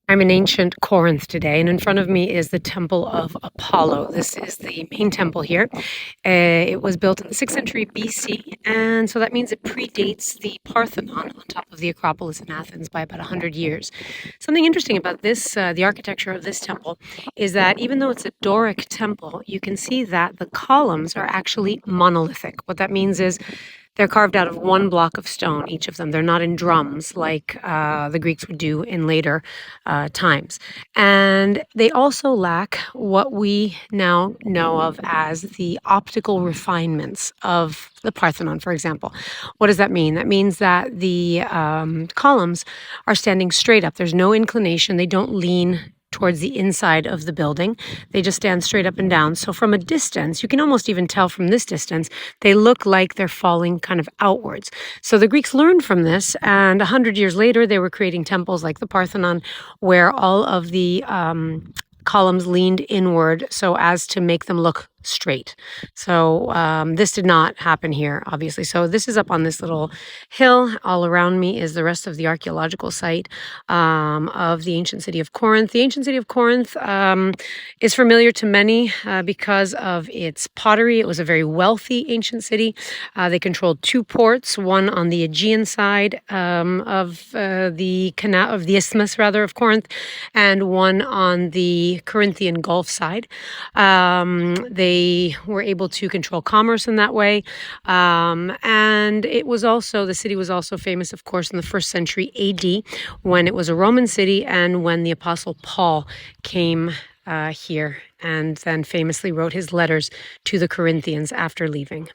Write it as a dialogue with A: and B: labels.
A: I'm in ancient Corinth today, and in front of me is the Temple of Apollo. This is the main temple here. It was built in the 6th century BC, and so that means it predates the Parthenon on top of the Acropolis in Athens by about 100 years. Something interesting about this, the architecture of this temple, is that even though it's a Doric temple, you can see that the columns are actually monolithic. What that means is they're carved out of one block of stone, each of them. They're not in drums like the Greeks would do in later times. And they also lack what we now know of as the optical refinements of the Parthenon, for example. What does that mean? That means that the columns are standing straight up. There's no inclination. They don't lean towards the inside of the building. They just stand straight up and down. So from a distance, you can almost even tell from this distance, they look like they're falling kind of outwards. So the Greeks learned from this, and 100 years later, they were creating temples like the Parthenon, where all of the columns leaned inward so as to make them look straight. So this did not happen here, obviously. So this is up on this little hill. All around me is the rest of the archaeological site of the ancient city of Corinth. The ancient city of Corinth is familiar to many because of its pottery. It was a very wealthy ancient city. They controlled two ports, one on the Aegean side of the canal of the isthmus, rather, of Corinth, and one on the Corinthian Gulf side. They were able to control commerce in that way. And it was also, the city was also famous, of course, in the 1st century AD, when it was a Roman city and when the Apostle Paul came here and then famously wrote his letters to the Corinthians after leaving.